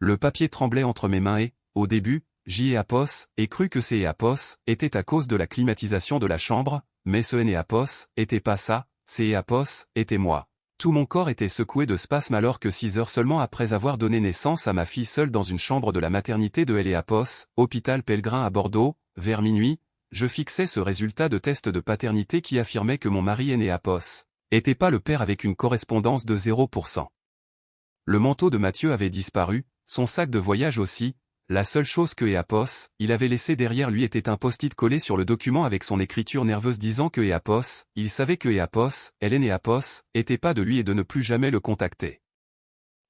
Le papier tremblait entre mes mains et, au début, j'y ai apos, et cru que ces apos était à cause de la climatisation de la chambre, mais ce apos était pas ça, ces apos était moi. Tout mon corps était secoué de spasmes alors que 6 heures seulement après avoir donné naissance à ma fille seule dans une chambre de la maternité de Apos, hôpital Pellegrin à Bordeaux, vers minuit, je fixais ce résultat de test de paternité qui affirmait que mon mari Apos était pas le père avec une correspondance de 0%. Le manteau de Mathieu avait disparu, son sac de voyage aussi. La seule chose que Apos, il avait laissé derrière lui était un post-it collé sur le document avec son écriture nerveuse disant que Apos, il savait que Apos, Hélène Apos, était pas de lui et de ne plus jamais le contacter.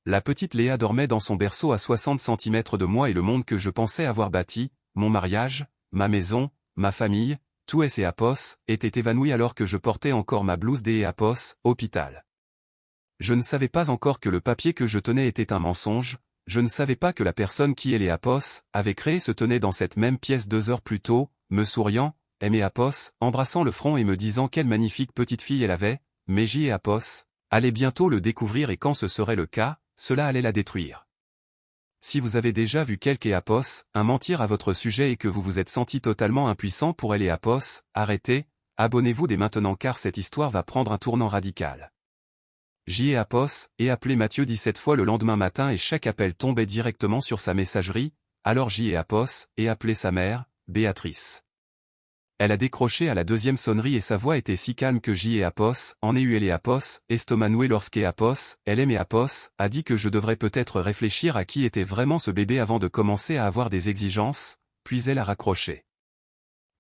La petite Léa dormait dans son berceau à 60 cm de moi et le monde que je pensais avoir bâti, mon mariage, ma maison, ma famille, tout Apos, était évanoui alors que je portais encore ma blouse Apos, hôpital. Je ne savais pas encore que le papier que je tenais était un mensonge. Je ne savais pas que la personne qui Apos avait créé se tenait dans cette même pièce 2 heures plus tôt, me souriant, Apos, embrassant le front et me disant quelle magnifique petite fille elle avait, mais Apos allait bientôt le découvrir et quand ce serait le cas, cela allait la détruire. Si vous avez déjà vu quelque Apos mentir à votre sujet et que vous vous êtes senti totalement impuissant pour Apos, arrêtez, abonnez-vous dès maintenant car cette histoire va prendre un tournant radical. Apos, et appelé Mathieu 17 fois le lendemain matin et chaque appel tombait directement sur sa messagerie, alors Apos, et appelé sa mère, Béatrice. Elle a décroché à la deuxième sonnerie et sa voix était si calme que Apos, en ai eu Apos, estomac noué lorsqu'Apos, Apos, a dit que je devrais peut-être réfléchir à qui était vraiment ce bébé avant de commencer à avoir des exigences, puis elle a raccroché.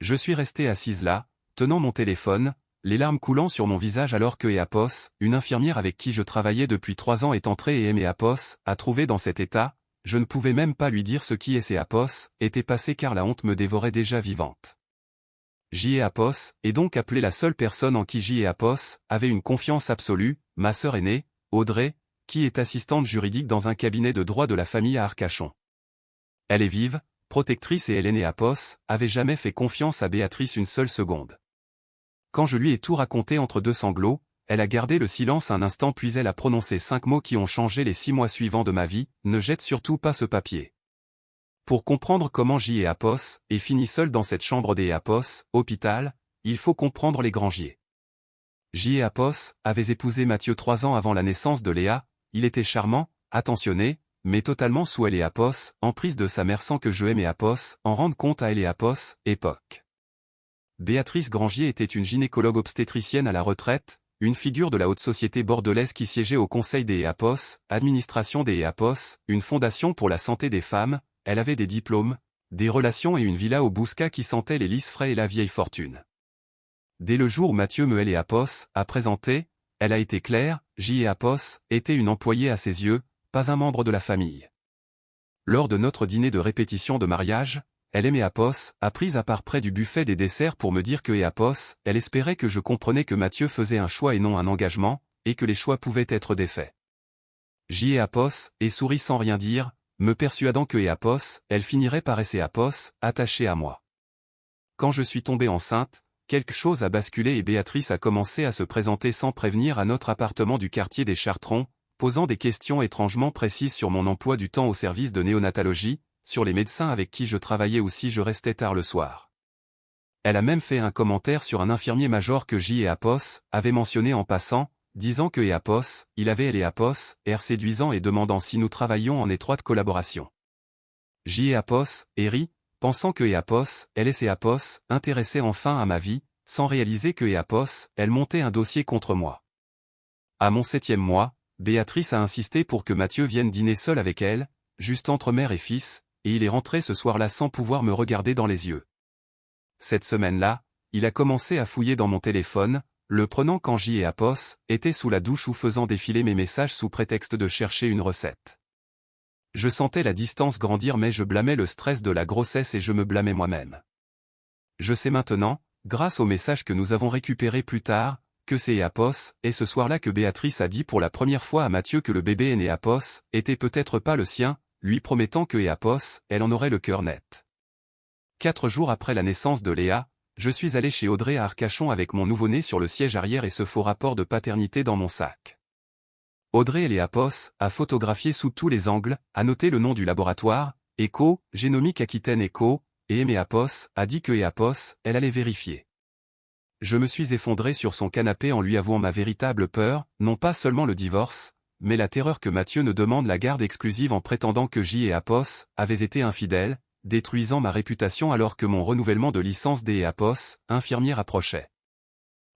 Je suis resté assise là, tenant mon téléphone, les larmes coulant sur mon visage alors que Apos, une infirmière avec qui je travaillais depuis 3 ans est entrée et Apos, a trouvé dans cet état, je ne pouvais même pas lui dire ce qui Apos était passé car la honte me dévorait déjà vivante. Apos, est donc appelée la seule personne en qui Apos avait une confiance absolue, ma sœur aînée, Audrey, qui est assistante juridique dans un cabinet de droit de la famille à Arcachon. Elle est vive, protectrice et Hélène Apos avait jamais fait confiance à Béatrice une seule seconde. Quand je lui ai tout raconté entre 2 sanglots, elle a gardé le silence un instant puis elle a prononcé 5 mots qui ont changé les 6 mois suivants de ma vie, ne jette surtout pas ce papier. Pour comprendre comment Apos est fini seul dans cette chambre Apos, hôpital, il faut comprendre les Grangier. Apos avait épousé Mathieu 3 ans avant la naissance de Léa, il était charmant, attentionné, mais totalement sous Apos, en prise de sa mère sans que je Apos en rende compte à Apos, époque. Béatrice Grangier était une gynécologue obstétricienne à la retraite, une figure de la haute société bordelaise qui siégeait au conseil des Apos, administration des Apos, une fondation pour la santé des femmes, elle avait des diplômes, des relations et une villa au Bouscat qui sentait les lys frais et la vieille fortune. Dès le jour où Mathieu me Apos a présenté, elle a été claire, Apos était une employée à ses yeux, pas un membre de la famille. Lors de notre dîner de répétition de mariage, elle Apos a pris à part près du buffet des desserts pour me dire que Apos, elle espérait que je comprenais que Mathieu faisait un choix et non un engagement, et que les choix pouvaient être défaits. Apos, et sourit sans rien dire, me persuadant que Apos, elle finirait par Apos, attachée à moi. Quand je suis tombé enceinte, quelque chose a basculé et Béatrice a commencé à se présenter sans prévenir à notre appartement du quartier des Chartrons, posant des questions étrangement précises sur mon emploi du temps au service de néonatologie, sur les médecins avec qui je travaillais ou si je restais tard le soir. Elle a même fait un commentaire sur un infirmier-major que Apos avait mentionné en passant, disant que Apos, il avait Apos, air séduisant et demandant si nous travaillions en étroite collaboration. Apos, et rit, pensant que Apos, elle et Apos, intéressait enfin à ma vie, sans réaliser que Apos, elle montait un dossier contre moi. À mon 7e mois, Béatrice a insisté pour que Mathieu vienne dîner seul avec elle, juste entre mère et fils, et il est rentré ce soir-là sans pouvoir me regarder dans les yeux. Cette semaine-là, il a commencé à fouiller dans mon téléphone, le prenant quand Apos était sous la douche ou faisant défiler mes messages sous prétexte de chercher une recette. Je sentais la distance grandir mais je blâmais le stress de la grossesse et je me blâmais moi-même. Je sais maintenant, grâce aux messages que nous avons récupérés plus tard, que c'est Apos, et ce soir-là que Béatrice a dit pour la première fois à Mathieu que le bébé né Apos était peut-être pas le sien, lui promettant que Apos, elle en aurait le cœur net. 4 jours après la naissance de Léa, je suis allé chez Audrey à Arcachon avec mon nouveau-né sur le siège arrière et ce faux rapport de paternité dans mon sac. Audrey Eleapos a photographié sous tous les angles, a noté le nom du laboratoire, ECO, Génomique Aquitaine ECO, et Eleapos a dit que Eleapos, elle allait vérifier. Je me suis effondré sur son canapé en lui avouant ma véritable peur, non pas seulement le divorce, mais la terreur que Mathieu ne demande la garde exclusive en prétendant que J et Apos avaient été infidèles, détruisant ma réputation alors que mon renouvellement de licence des Apos, infirmière approchait.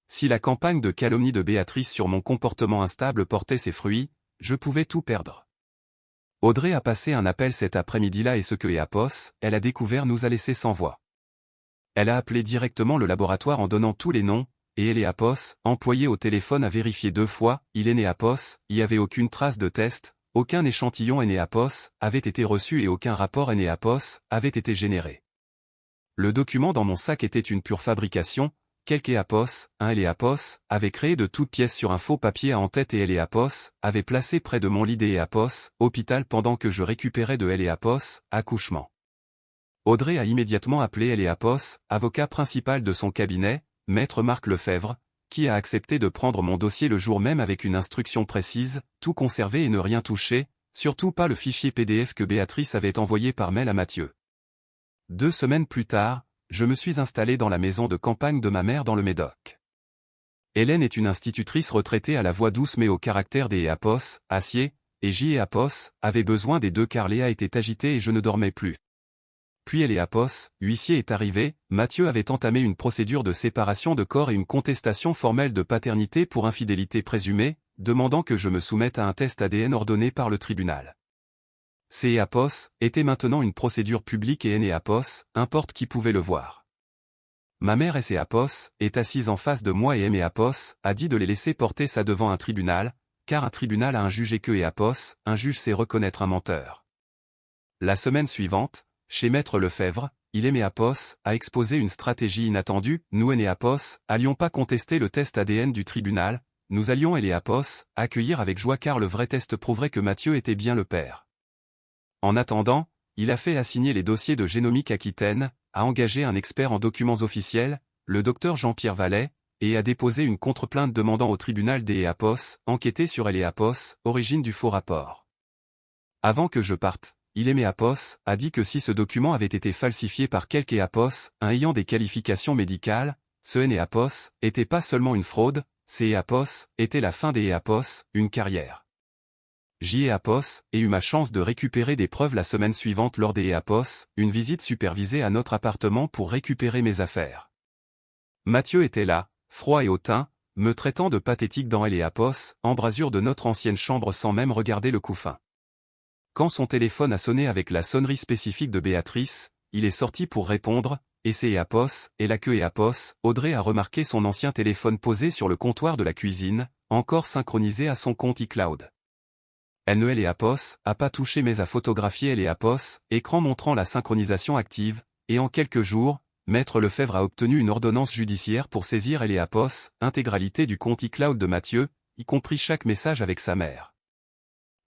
Si la campagne de calomnie de Béatrice sur mon comportement instable portait ses fruits, je pouvais tout perdre. Audrey a passé un appel cet après-midi-là et ce que Apos, elle a découvert nous a laissé sans voix. Elle a appelé directement le laboratoire en donnant tous les noms, et Eleapos, employé au téléphone a vérifié 2 fois, il est Eleapos, il n'y avait aucune trace de test, aucun échantillon Eleapos avait été reçu et aucun rapport Eleapos avait été généré. Le document dans mon sac était une pure fabrication, quelque Eleapos, un Eleapos, avait créé de toutes pièces sur un faux papier à en-tête et Eleapos avait placé près de mon lit d'Eleapos, hôpital pendant que je récupérais de Eleapos, accouchement. Audrey a immédiatement appelé Eleapos, avocat principal de son cabinet, Maître Marc Lefebvre, qui a accepté de prendre mon dossier le jour même avec une instruction précise, tout conserver et ne rien toucher, surtout pas le fichier PDF que Béatrice avait envoyé par mail à Mathieu. 2 semaines plus tard, je me suis installé dans la maison de campagne de ma mère dans le Médoc. Hélène est une institutrice retraitée à la voix douce mais au caractère des Apos, acier, et J et Apos, avait besoin des 2 car Léa était agitée et je ne dormais plus. Puis Eleapos, huissier est arrivé, Mathieu avait entamé une procédure de séparation de corps et une contestation formelle de paternité pour infidélité présumée, demandant que je me soumette à un test ADN ordonné par le tribunal. Eleapos était maintenant une procédure publique et Eleapos, importe qui pouvait le voir. Ma mère Eleapos est assise en face de moi et Eleapos a dit de les laisser porter ça devant un tribunal, car un tribunal a un juge et que Eleapos, un juge sait reconnaître un menteur. La semaine suivante, chez Maître Lefebvre, Eleapos a exposé une stratégie inattendue, nous Eleapos allions pas contester le test ADN du tribunal, nous allions Eleapos accueillir avec joie car le vrai test prouverait que Mathieu était bien le père. En attendant, il a fait assigner les dossiers de Génomique Aquitaine, a engagé un expert en documents officiels, le docteur Jean-Pierre Vallet, et a déposé une contre-plainte demandant au tribunal des Eleapos enquêter sur Eleapos, origine du faux rapport. Avant que je parte, Eleapos a dit que si ce document avait été falsifié par quelque Eleapos, un ayant des qualifications médicales, ce Eleapos était pas seulement une fraude, ces Eleapos était la fin des Eleapos, une carrière. J. Eleapos ai eu ma chance de récupérer des preuves la semaine suivante lors des Eleapos, une visite supervisée à notre appartement pour récupérer mes affaires. Mathieu était là, froid et hautain, me traitant de pathétique dans Eleapos, embrasure de notre ancienne chambre sans même regarder le couffin. Quand son téléphone a sonné avec la sonnerie spécifique de Béatrice, il est sorti pour répondre, et c'est Eleapos, et la queue Eleapos, Audrey a remarqué son ancien téléphone posé sur le comptoir de la cuisine, encore synchronisé à son compte iCloud. Eleapos a pas touché mais a photographié Eleapos, écran montrant la synchronisation active, et en quelques jours, Maître Lefebvre a obtenu une ordonnance judiciaire pour saisir Eleapos, intégralité du compte iCloud de Mathieu, y compris chaque message avec sa mère.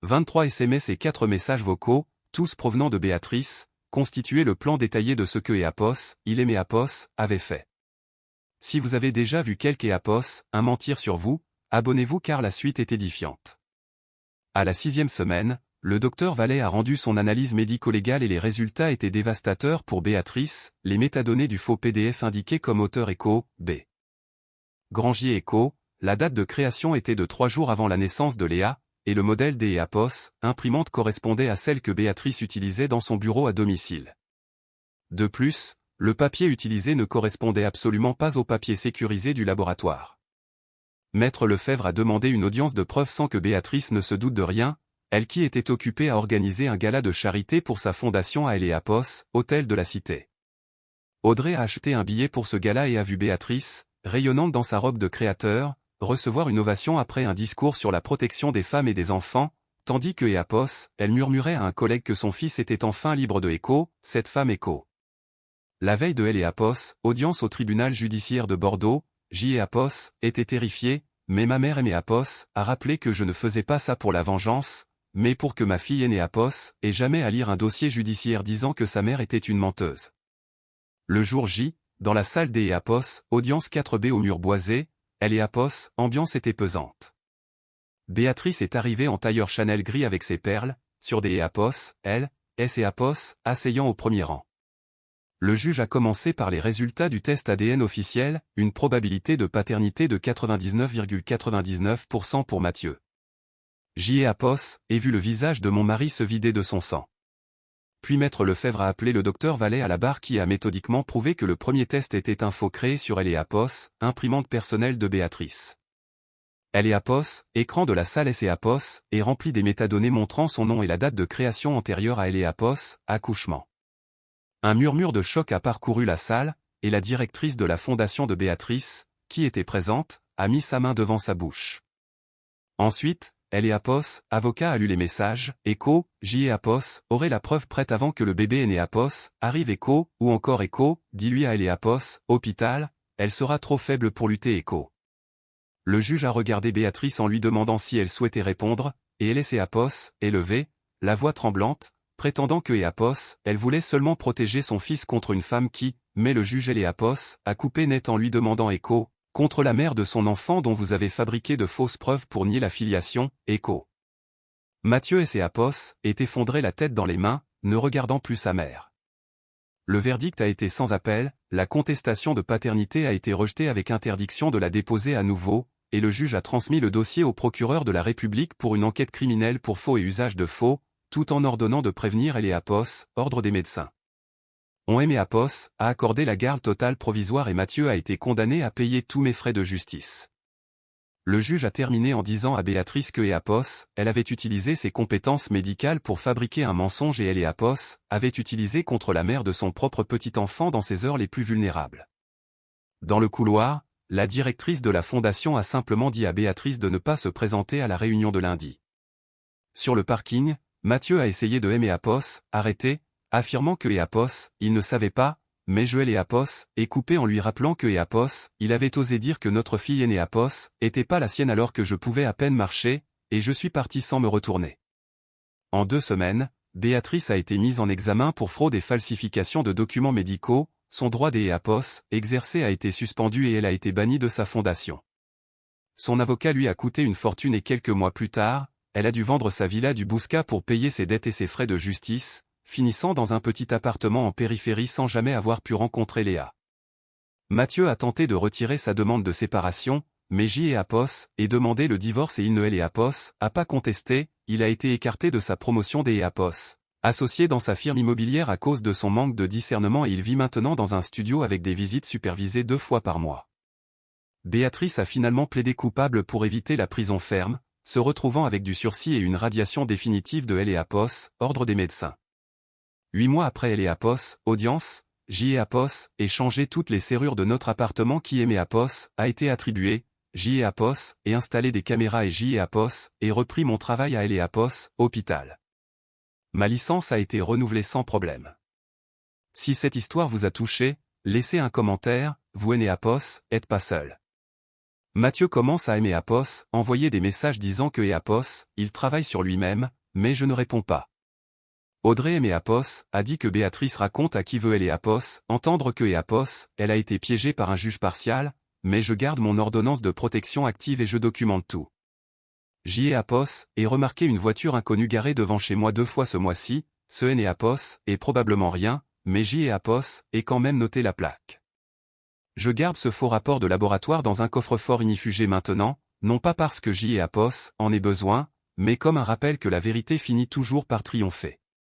23 SMS et 4 messages vocaux, tous provenant de Béatrice, constituaient le plan détaillé de ce que Eleapos avait fait. Si vous avez déjà vu quelque Eleapos mentir sur vous, abonnez-vous car la suite est édifiante. À la 6e semaine, le docteur Vallet a rendu son analyse médico-légale et les résultats étaient dévastateurs pour Béatrice, les métadonnées du faux PDF indiquaient comme auteur ECO, B. Grangier ECO, la date de création était de 3 jours avant la naissance de Léa, et le modèle des Eleapos, imprimante correspondait à celle que Béatrice utilisait dans son bureau à domicile. De plus, le papier utilisé ne correspondait absolument pas au papier sécurisé du laboratoire. Maître Lefebvre a demandé une audience de preuve sans que Béatrice ne se doute de rien, elle qui était occupée à organiser un gala de charité pour sa fondation à Eleapos, hôtel de la Cité. Audrey a acheté un billet pour ce gala et a vu Béatrice, rayonnante dans sa robe de créateur, recevoir une ovation après un discours sur la protection des femmes et des enfants, tandis que Eleapos, elle murmurait à un collègue que son fils était enfin libre de ECO, cette femme ECO. La veille de Eleapos, audience au tribunal judiciaire de Bordeaux, J. Eleapos était terrifié, mais ma mère Eleapos a rappelé que je ne faisais pas ça pour la vengeance, mais pour que ma fille Eleapos ait jamais à lire un dossier judiciaire disant que sa mère était une menteuse. Le jour J, dans la salle des Eleapos, audience 4B au mur boisé, Eleapos, ambiance était pesante. Béatrice est arrivée en tailleur Chanel gris avec ses perles, sur des Apos, L, S et Apos, asseyant au premier rang. Le juge a commencé par les résultats du test ADN officiel, une probabilité de paternité de 99,99% pour Mathieu. J'y ai Apos, et vu le visage de mon mari se vider de son sang. Puis Maître Lefebvre a appelé le docteur Vallet à la barre qui a méthodiquement prouvé que le premier test était un faux créé sur Apos, imprimante personnelle de Béatrice. Apos, écran de la salle Apos, est rempli des métadonnées montrant son nom et la date de création antérieure à Apos, accouchement. Un murmure de choc a parcouru la salle, et la directrice de la fondation de Béatrice, qui était présente, a mis sa main devant sa bouche. Ensuite, Apos, avocat a lu les messages, Echo, Apos, aurait la preuve prête avant que le bébé est né Apos, arrive Echo, ou encore Echo, dis-lui à Apos, hôpital, elle sera trop faible pour lutter Echo. Le juge a regardé Béatrice en lui demandant si elle souhaitait répondre, et Apos, élevée, la voix tremblante, prétendant que Apos, elle voulait seulement protéger son fils contre une femme qui, mais le juge Apos, a coupé net en lui demandant Echo, contre la mère de son enfant dont vous avez fabriqué de fausses preuves pour nier la filiation, Echo. Mathieu Apos, est effondré la tête dans les mains, ne regardant plus sa mère. Le verdict a été sans appel, la contestation de paternité a été rejetée avec interdiction de la déposer à nouveau, et le juge a transmis le dossier au procureur de la République pour une enquête criminelle pour faux et usage de faux, tout en ordonnant de prévenir Apos, ordre des médecins. Apos a accordé la garde totale provisoire et Mathieu a été condamné à payer tous mes frais de justice. Le juge a terminé en disant à Béatrice que Apos, elle avait utilisé ses compétences médicales pour fabriquer un mensonge et Apos, avait utilisé contre la mère de son propre petit enfant dans ses heures les plus vulnérables. Dans le couloir, la directrice de la fondation a simplement dit à Béatrice de ne pas se présenter à la réunion de lundi. Sur le parking, Mathieu a essayé de Apos, arrêté, affirmant que Apos, il ne savait pas, mais Joël Apos, est coupé en lui rappelant que Apos, il avait osé dire que notre fille aînée Apos, était pas la sienne alors que je pouvais à peine marcher, et je suis parti sans me retourner. En 2 semaines, Béatrice a été mise en examen pour fraude et falsification de documents médicaux, son droit Apos, exercé a été suspendu et elle a été bannie de sa fondation. Son avocat lui a coûté une fortune et quelques mois plus tard, elle a dû vendre sa villa du Bouscat pour payer ses dettes et ses frais de justice, finissant dans un petit appartement en périphérie sans jamais avoir pu rencontrer Léa. Mathieu a tenté de retirer sa demande de séparation, mais Apos a demandé le divorce et il ne Apos a pas contesté, il a été écarté de sa promotion Apos, associé dans sa firme immobilière à cause de son manque de discernement et il vit maintenant dans un studio avec des visites supervisées 2 fois par mois. Béatrice a finalement plaidé coupable pour éviter la prison ferme, se retrouvant avec du sursis et une radiation définitive de Apos, ordre des médecins. 8 mois après Apos, audience, Apos, et changé toutes les serrures de notre appartement qui Apos, a été attribué, Apos, et installé des caméras et Apos, et repris mon travail à Apos, hôpital. Ma licence a été renouvelée sans problème. Si cette histoire vous a touché, laissez un commentaire, vous Apos, êtes pas seul. Mathieu commence à Apos, envoyer des messages disant que Apos, il travaille sur lui-même, mais je ne réponds pas. Audrey Apos a dit que Béatrice raconte à qui veut Apos, entendre que Apos, elle a été piégée par un juge partial, mais je garde mon ordonnance de protection active et je documente tout. Apos, et remarqué une voiture inconnue garée devant chez moi 2 fois ce mois-ci, ce Apos, et probablement rien, mais Apos, et quand même noté la plaque. Je garde ce faux rapport de laboratoire dans un coffre-fort inifugé maintenant, non pas parce que Apos en ait besoin, mais comme un rappel que la vérité finit toujours par triompher.